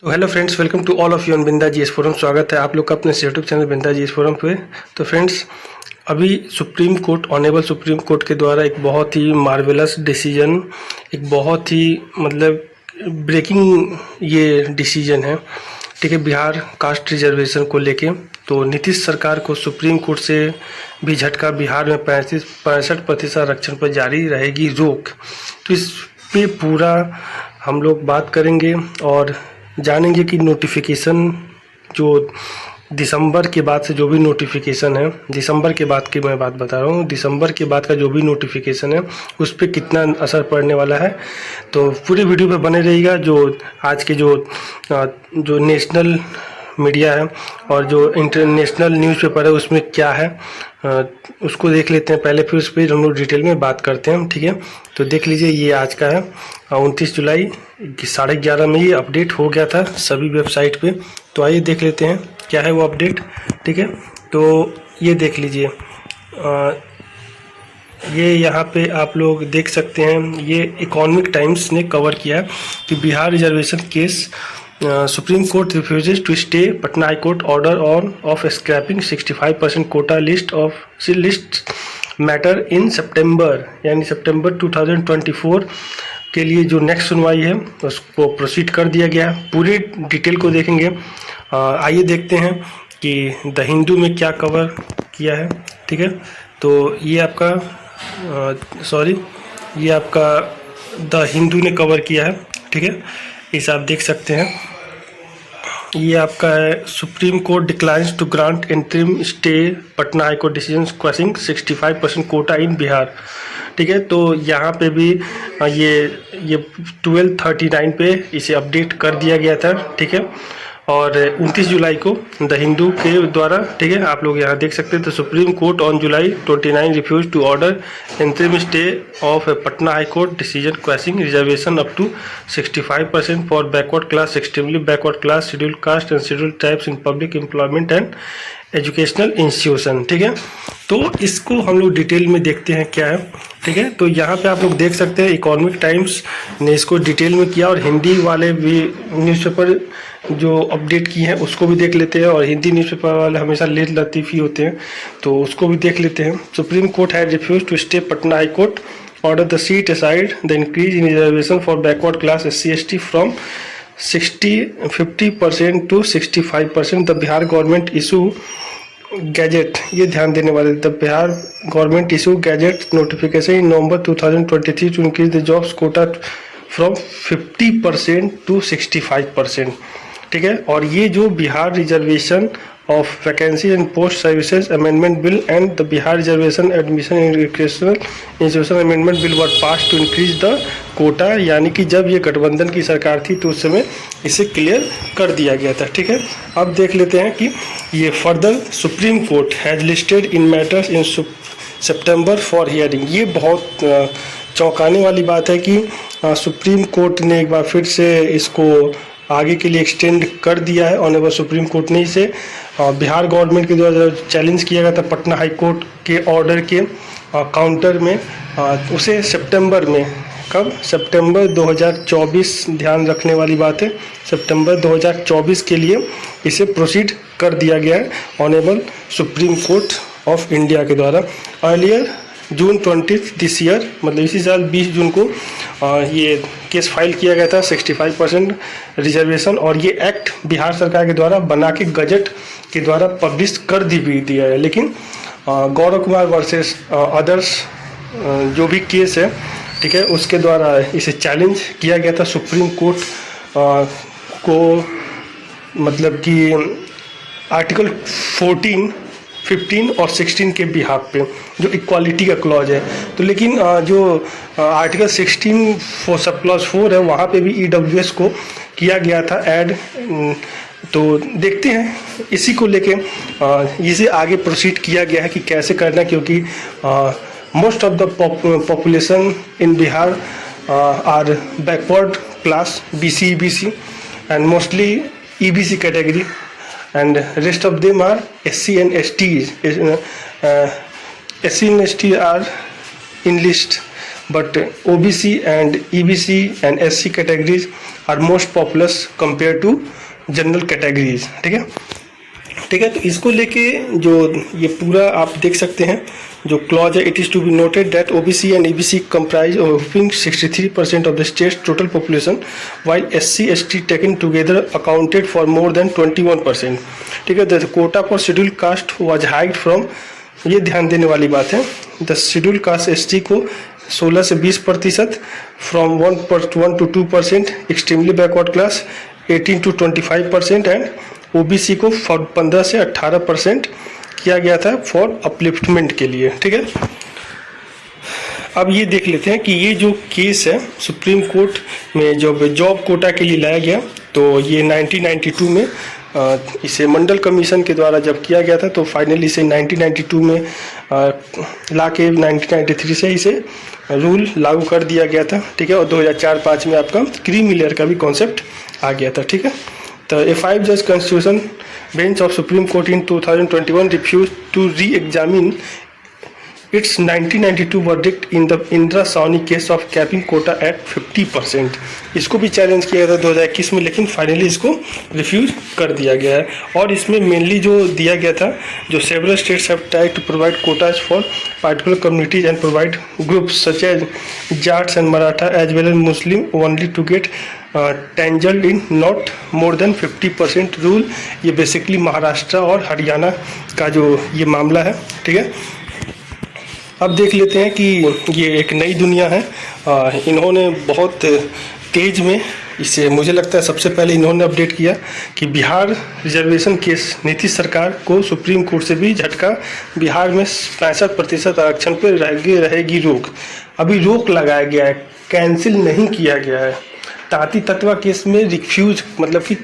तो hello friends, welcome to all of you on Binda G S forum. स्वागत है आप लोग का अपने यूट्यूब चैनल बिंदा जी एस फोरम पे। तो फ्रेंड्स, अभी supreme court, honourable supreme court के द्वारा एक बहुत ही मार्वेलस डिसीजन, एक बहुत ही मतलब ब्रेकिंग ये डिसीजन है, ठीक है, बिहार कास्ट रिजर्वेशन को लेके। तो नीतीश सरकार को सुप्रीम कोर्ट से भी झटका, बिहार में 65% आरक्षण पर जारी रहेगी रोक। तो इस पे पूरा हम लोग बात करेंगे और जानेंगे कि नोटिफिकेशन जो दिसंबर के बाद से जो भी नोटिफिकेशन है, दिसंबर के बाद की मैं बात बता रहा हूँ, दिसंबर के बाद का जो भी नोटिफिकेशन है उस पर कितना असर पड़ने वाला है। तो पूरे वीडियो पे बने रहिएगा। जो आज के जो नेशनल मीडिया है और जो इंटरनेशनल न्यूज़पेपर है उसमें क्या है उसको देख लेते हैं पहले, फिर उस पर हम लोग डिटेल में बात करते हैं, ठीक है। तो देख लीजिए, ये आज का है 29 जुलाई 11:30 में ये अपडेट हो गया था सभी वेबसाइट पे। तो आइए देख लेते हैं क्या है वो अपडेट, ठीक है। तो ये देख लीजिए, ये यहाँ पे आप लोग देख सकते हैं, ये इकोनॉमिक टाइम्स ने कवर किया है कि Bihar reservation case, Supreme Court refuses to stay Patna High Court order on of scrapping 65% quota list matter in सितंबर, यानी सितंबर 2024 के लिए जो नेक्स्ट सुनवाई है उसको प्रोसीड कर दिया गया। पूरी डिटेल को देखेंगे। आइए देखते हैं कि द हिंदू में क्या कवर किया है, ठीक है। तो ये आपका ये आपका द हिंदू ने कवर किया है, ठीक है, इसे आप देख सकते हैं। ये आपका है, Supreme Court declines to grant interim stay Patna High Court decision crossing 65% quota in Bihar, ठीक है। तो यहाँ पे भी ये 12:39 पे इसे अपडेट कर दिया गया था, ठीक है। और 29 जुलाई को द हिंदू के द्वारा, ठीक है, आप लोग यहाँ देख सकते हैं। तो Supreme Court on July 29 refuse to order interim stay of Patna High Court decision crossing reservation up to 65% for backward class, extremely backward class, scheduled caste and scheduled tribes in public employment and educational institution, ठीक है। तो इसको हम लोग detail में देखते हैं क्या है, ठीक है। तो यहाँ पे आप लोग देख सकते हैं इकोनॉमिक टाइम्स ने इसको डिटेल में किया, और हिंदी वाले भी न्यूज़पेपर जो अपडेट की हैं उसको भी देख लेते हैं। और हिंदी न्यूज़पेपर वाले हमेशा लेट लतीफ़ी होते हैं, तो उसको भी देख लेते हैं। Supreme Court had refuse to stay Patna High Court order the set aside the increase in reservation for backward class SC/ST from 50% to 65%। The Bihar government issue gazette, ये ध्यान देने वाले, the Bihar government issue gazette notification in November 2023 to increase the jobs quota from 50% to 65%, ठीक है। और ये जो Bihar reservation of vacancy and post services amendment bill and the Bihar reservation admission in educational institution amendment bill were pass to increase the quota, यानी कि जब ये गठबंधन की सरकार थी तो उस समय इसे क्लियर कर दिया गया था, ठीक है। अब देख लेते हैं कि ये further supreme court has listed in matters in September for hearing. ये बहुत चौंकाने वाली बात है कि सुप्रीम कोर्ट ने एक बार फिर से इसको आगे के लिए एक्सटेंड कर दिया है। ऑनरेबल सुप्रीम कोर्ट ने इसे बिहार गवर्नमेंट के द्वारा चैलेंज किया गया था पटना हाई कोर्ट के ऑर्डर के काउंटर में, उसे सितंबर में, कब, सितंबर 2024, ध्यान रखने वाली बात है, सितंबर 2024 के लिए इसे प्रोसीड कर दिया गया है honourable supreme court of India के द्वारा। अर्लियर जून 20 दिस ईयर, मतलब इसी साल 20 जून को ये केस फाइल किया गया था 65% रिजर्वेशन, और ये एक्ट बिहार सरकार के द्वारा बना के गजट के द्वारा पब्लिश कर भी दिया है। लेकिन गौरव कुमार वर्सेस अदर्स जो भी केस है, ठीक है, उसके द्वारा इसे चैलेंज किया गया था सुप्रीम कोर्ट को, मतलब कि आर्टिकल 14, 15 और 16 के बिहाफ पे जो इक्वालिटी का क्लॉज है। तो लेकिन जो आर्टिकल 16 सब क्लॉज 4 है, वहाँ पे भी EWS को किया गया था ऐड। तो देखते हैं इसी को लेके इसे आगे प्रोसीड किया गया है कि कैसे करना, क्योंकि most of the population in Bihar are backward class, BC, EBC and mostly EBC category, and rest of them are SC and ST. SC and ST are in list, but OBC and EBC and SC categories are most populous compared to general categories. ठीक है, ठीक है। तो इसको लेके जो ये पूरा आप देख सकते हैं जो क्लॉज है, it is to be noted that OBC and EBC comprise of 63% of the state total population, while SC ST taken together accounted for more than 21%। ठीक है, the quota for schedule caste was hiked from, ये ध्यान देने वाली बात है, the schedule caste ST को 16 से 20%, from 1 to 2%, extremely backward class 18 to 25% and OBC को 15 से 18% किया गया था फॉर अपलिफ्टमेंट के लिए। ठीक है, अब ये देख लेते हैं कि ये जो केस है सुप्रीम कोर्ट में जब जॉब कोटा के लिए लाया गया, तो ये 1992 में इसे मंडल कमीशन के द्वारा जब किया गया था, तो फाइनली इसे 1992 में ला के 1993 से इसे रूल लागू कर दिया गया था। ठीक है, और 2004-05 में आपका क्रीमी लेयर का भी कॉन्सेप्ट आ गया था। ठीक है, तो a 5-judge constitution bench of Supreme Court in 2021 refused to re-examine its 1992 verdict in the Indra Sawhney case of capping quota at 50%। इसको भी चैलेंज किया था 2021 में, लेकिन फाइनली इसको रिफ्यूज कर दिया गया है। और इसमें मेनली जो दिया गया था, जो several states have tried to provide quotas for particular communities and provide groups such as Jats and Maratha as well as Muslim only to get tangled in not more than 50% rule। ये basically Maharashtra और हरियाणा का जो ये मामला है। ठीक है, अब देख लेते हैं कि ये एक नई दुनिया है। इन्होंने बहुत तेज में इसे, मुझे लगता है सबसे पहले इन्होंने अपडेट किया कि बिहार रिजर्वेशन केस नीतीश सरकार को सुप्रीम कोर्ट से भी झटका, बिहार में 65% आरक्षण पर रहेगी रोक। अभी रोक लगाया गया है, कैंसिल नहीं किया गया है। ताती तत्वा केस में रिफ्यूज मतलब कि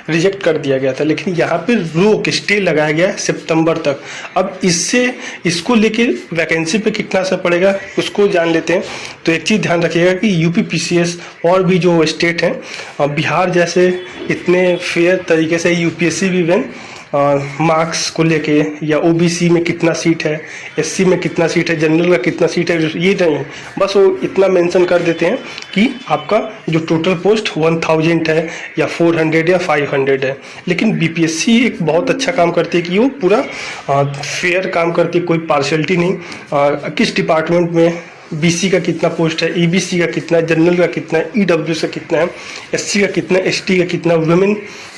रिजेक्ट कर दिया गया था, लेकिन यहाँ पे रोक स्टे लगाया गया है सितंबर तक। अब इसको लेके वैकेंसी पे कितना असर पड़ेगा उसको जान लेते हैं। तो एक चीज़ ध्यान रखिएगा कि यूपी PCS और भी जो स्टेट हैं, बिहार जैसे इतने फेयर तरीके से यूपीएससी भी इवन मार्क्स को लेके या OBC में कितना सीट है, SC में कितना सीट है, जनरल का कितना सीट है, ये नहीं, बस वो इतना मेंशन कर देते हैं कि आपका जो टोटल पोस्ट 1000 है या 400 या 500 है। लेकिन BPSC एक बहुत अच्छा काम करती है कि वो पूरा फेयर काम करती है, कोई पार्शलिटी नहीं। किस डिपार्टमेंट में BC का कितना पोस्ट है, EBC का कितना है, जनरल का कितना है, EWS का कितना है, SC का कितना है, ST का कितना, वुमेन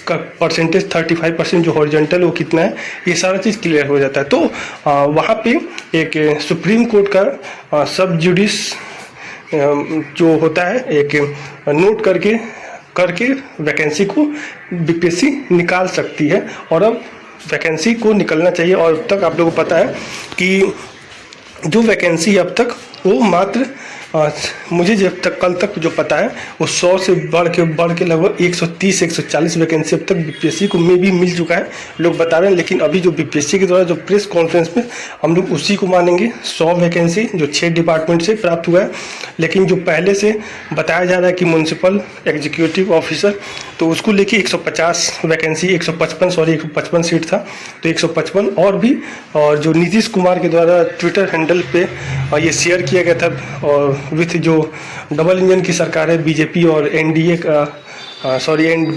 का परसेंटेज 35% जो हॉरिजॉन्टल वो कितना है, ये सारा चीज़ क्लियर हो जाता है। तो वहाँ पे एक सुप्रीम कोर्ट का सब जुडिस जो होता है, एक नोट करके वैकेंसी को BPSC निकाल सकती है। और अब वैकेंसी को निकलना चाहिए। और अब तक आप लोगों को पता है कि जो वैकेंसी अब तक वो मात्र मुझे जब तक कल तक जो पता है वो 100 से बढ़ के लगभग 130-140 वैकेंसी अब तक BPSC को में भी मिल चुका है, लोग बता रहे हैं। लेकिन अभी जो BPSC के द्वारा जो प्रेस कॉन्फ्रेंस में हम लोग उसी को मानेंगे, 100 वैकेंसी जो 6 डिपार्टमेंट से प्राप्त हुआ है। लेकिन जो पहले से बताया जा रहा है कि म्यूनसिपल एग्जीक्यूटिव ऑफिसर, तो उसको लेके 150 वैकेंसी 155 सीट था, तो 155 और भी। और जो नीतीश कुमार के द्वारा ट्विटर हैंडल पे ये शेयर किया गया था, और विथ जो डबल इंजन की सरकार है बीजेपी और एनडीए का,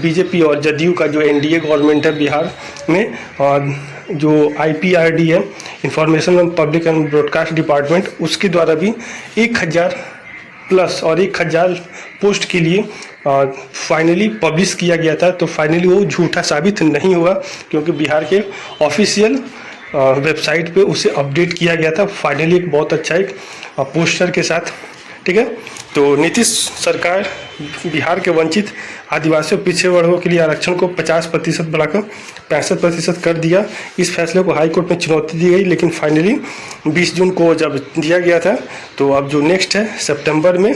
बीजेपी और जदयू का जो एनडीए गवर्नमेंट है बिहार में, और जो IPRD है, information and public and broadcast department, उसके द्वारा भी 1000 प्लस और 1000 पोस्ट के लिए फाइनली पब्लिश किया गया था। तो फाइनली वो झूठा साबित नहीं हुआ, क्योंकि बिहार के ऑफिशियल वेबसाइट पे उसे अपडेट किया गया था फाइनली एक बहुत अच्छा एक पोस्टर के साथ। ठीक है, तो नीतीश सरकार बिहार के वंचित आदिवासियों पिछड़े वर्गों के लिए आरक्षण को 50% बढ़ाकर 65% कर दिया। इस फैसले को हाई कोर्ट में चुनौती दी गई, लेकिन फाइनली 20 जून को जब दिया गया था, तो अब जो नेक्स्ट है सितंबर में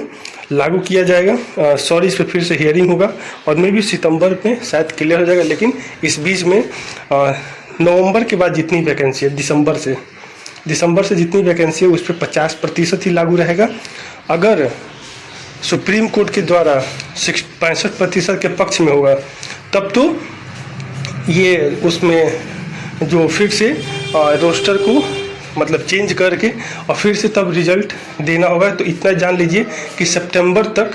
लागू किया जाएगा। इस पर फिर से हियरिंग होगा और मे भी सितंबर में शायद क्लियर हो जाएगा। लेकिन इस बीच में नवंबर के बाद जितनी वैकेंसी है, दिसंबर से जितनी वैकेंसी है उस पर 50% ही लागू रहेगा। अगर सुप्रीम कोर्ट के द्वारा 65% के पक्ष में होगा, तब तो ये उसमें जो फिर से रोस्टर को मतलब चेंज करके और फिर से तब रिजल्ट देना होगा। तो इतना जान लीजिए कि सितंबर तक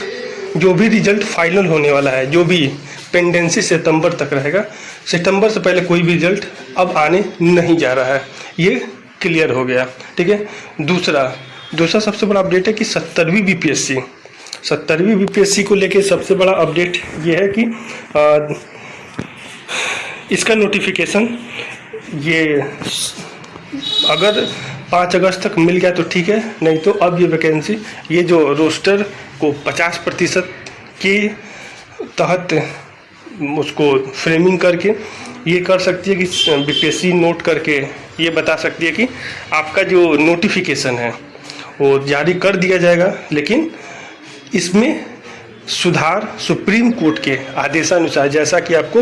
जो भी रिजल्ट फाइनल होने वाला है, जो भी पेंडेंसी सितंबर तक रहेगा, सितंबर से पहले कोई भी रिजल्ट अब आने नहीं जा रहा है, ये क्लियर हो गया। ठीक है। दूसरा सबसे बड़ा अपडेट है कि 70वीं बीपीएससी को लेके सबसे बड़ा अपडेट ये है कि इसका नोटिफिकेशन ये अगर 5 अगस्त तक मिल गया तो ठीक है, नहीं तो अब ये वैकेंसी, ये जो रोस्टर को 50% के तहत उसको फ्रेमिंग करके ये कर सकती है कि बीपीएससी नोट करके ये बता सकती है कि आपका जो नोटिफिकेशन है वो जारी कर दिया जाएगा, लेकिन इसमें सुधार सुप्रीम कोर्ट के आदेशानुसार, जैसा कि आपको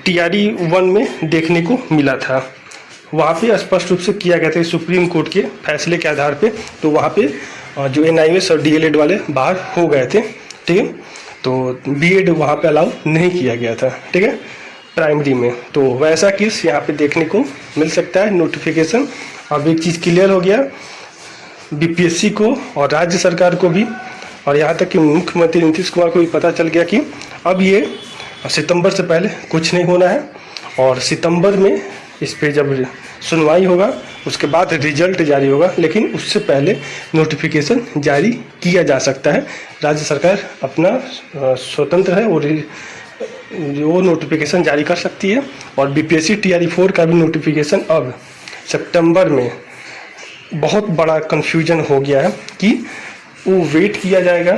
TRE 1 में देखने को मिला था, वहाँ पे स्पष्ट रूप से किया गया था सुप्रीम कोर्ट के फैसले के आधार पे। तो वहाँ पे जो NIOS और DLED वाले बाहर हो गए थे। ठीक है। तो BEd वहाँ पे अलाउ नहीं किया गया था। ठीक है, प्राइमरी में। तो वैसा केस यहाँ पे देखने को मिल सकता है। नोटिफिकेशन अब एक चीज़ क्लियर हो गया बीपीएससी को और राज्य सरकार को भी, और यहाँ तक कि मुख्यमंत्री नीतीश कुमार को भी पता चल गया कि अब ये सितंबर से पहले कुछ नहीं होना है, और सितंबर में इस पे जब सुनवाई होगा उसके बाद रिजल्ट जारी होगा, लेकिन उससे पहले नोटिफिकेशन जारी किया जा सकता है। राज्य सरकार अपना स्वतंत्र है और वो नोटिफिकेशन जारी कर सकती है। और बीपीएससी TRE 4 का भी नोटिफिकेशन अब सितंबर में, बहुत बड़ा कन्फ्यूजन हो गया है कि वो वेट किया जाएगा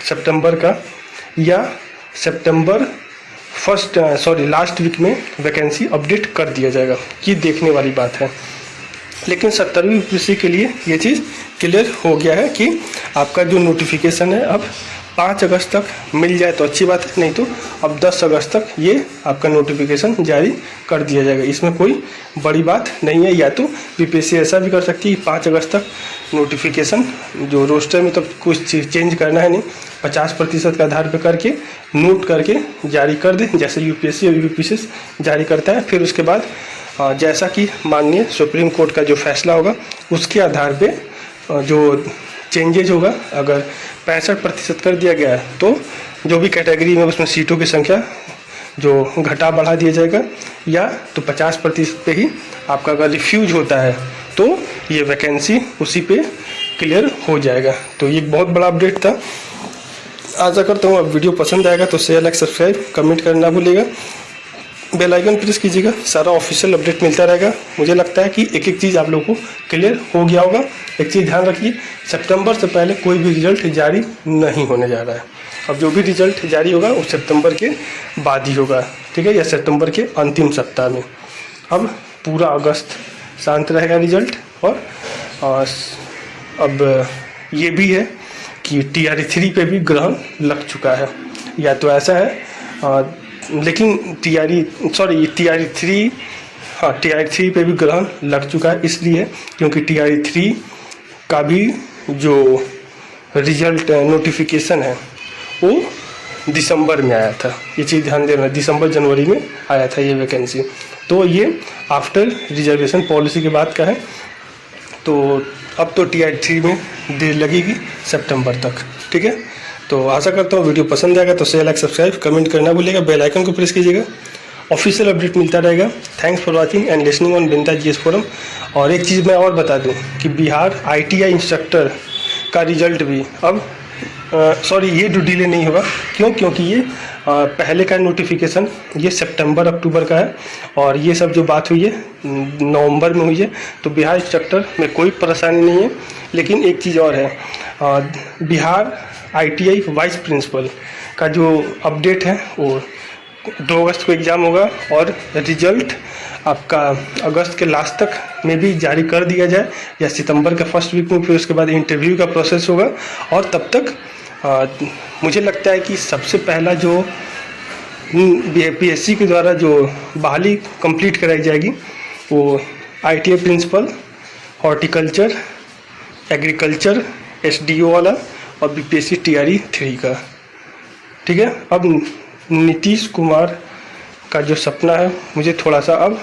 सितंबर का या सितंबर लास्ट वीक में वैकेंसी अपडेट कर दिया जाएगा, ये देखने वाली बात है। लेकिन 70वीं बीपीएससी के लिए ये चीज़ क्लियर हो गया है कि आपका जो नोटिफिकेशन है अब 5 अगस्त तक मिल जाए तो अच्छी बात है, नहीं तो अब 10 अगस्त तक ये आपका नोटिफिकेशन जारी कर दिया जाएगा। इसमें कोई बड़ी बात नहीं है। या तो बीपीएससी ऐसा भी कर सकती है 5 अगस्त तक नोटिफिकेशन जो रोस्टर में तो कुछ चेंज करना है नहीं, 50% के आधार पर करके नोट करके जारी कर दे, जैसे यूपीएससी और यूपीएससी जारी करता है। फिर उसके बाद जैसा कि माननीय सुप्रीम कोर्ट का जो फैसला होगा उसके आधार पे जो चेंजेज होगा, अगर 65% कर दिया गया है तो जो भी कैटेगरी में उसमें सीटों की संख्या जो घटा बढ़ा दिया जाएगा, या तो 50% पे ही आपका अगर रिफ्यूज होता है तो ये वैकेंसी उसी पे क्लियर हो जाएगा। तो ये बहुत बड़ा अपडेट था। आशा करता हूँ अब वीडियो पसंद आएगा तो शेयर, लाइक, सब्सक्राइब, कमेंट करना ना भूलिएगा, बेल आइकन प्रेस कीजिएगा, सारा ऑफिशियल अपडेट मिलता रहेगा। मुझे लगता है कि एक एक चीज़ आप लोगों को क्लियर हो गया होगा। एक चीज़ ध्यान रखिए, सितंबर से पहले कोई भी रिजल्ट जारी नहीं होने जा रहा है। अब जो भी रिजल्ट जारी होगा वो सितंबर के बाद ही होगा, ठीक है, या सितंबर के अंतिम सप्ताह में। अब पूरा अगस्त शांत रहेगा रिजल्ट। और अब ये भी है कि TRE 3 पे भी ग्रहण लग चुका है, या तो ऐसा है लेकिन TRE 3 पे भी ग्रहण लग चुका है, इसलिए क्योंकि TRE 3 का भी जो रिजल्ट नोटिफिकेशन है वो दिसंबर में आया था। ये चीज़ ध्यान देना, दिसंबर जनवरी में आया था ये वैकेंसी। तो ये आफ्टर रिजर्वेशन पॉलिसी के बाद का है। तो अब तो TRE 3 में देर लगेगी सितंबर तक, ठीक है। तो आशा करता हूँ वीडियो पसंद आएगा तो शेयर, लाइक, सब्सक्राइब, कमेंट करना भूलिएगा, बेल आइकन को प्रेस कीजिएगा, ऑफिशियल अपडेट मिलता रहेगा। Thanks for watching and listening on बिंदास जीएस फोरम। और एक चीज़ मैं और बता दूं कि बिहार ITI इंस्ट्रक्टर का रिजल्ट भी अब ये डिले नहीं होगा। क्योंकि ये पहले का नोटिफिकेशन ये सितंबर अक्टूबर का है, और ये सब जो बात हुई है नवंबर में हुई है। तो बिहार इंस्ट्रक्टर में कोई परेशानी नहीं है। लेकिन एक चीज़ और है, बिहार ITI वाइस प्रिंसिपल का जो अपडेट है वो 2 अगस्त को एग्ज़ाम होगा, और रिजल्ट आपका अगस्त के लास्ट तक में भी जारी कर दिया जाए, या सितंबर के फर्स्ट वीक में। फिर उसके बाद इंटरव्यू का प्रोसेस होगा, और तब तक मुझे लगता है कि सबसे पहला जो PSC के द्वारा जो बहाली कंप्लीट कराई जाएगी वो ITI principal, horticulture, agriculture, SDO वाला, और BPSC TRE 3 का, ठीक है। अब नीतीश कुमार का जो सपना है मुझे थोड़ा सा अब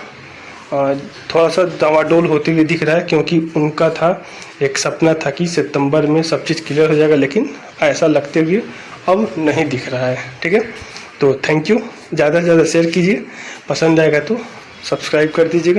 थोड़ा सा डावाडोल होते हुए दिख रहा है, क्योंकि उनका था एक सपना था कि सितंबर में सब चीज़ क्लियर हो जाएगा, लेकिन ऐसा लगते हुए अब नहीं दिख रहा है। ठीक है, तो थैंक यू। ज़्यादा से ज़्यादा शेयर कीजिए, पसंद आएगा तो सब्सक्राइब कर दीजिएगा।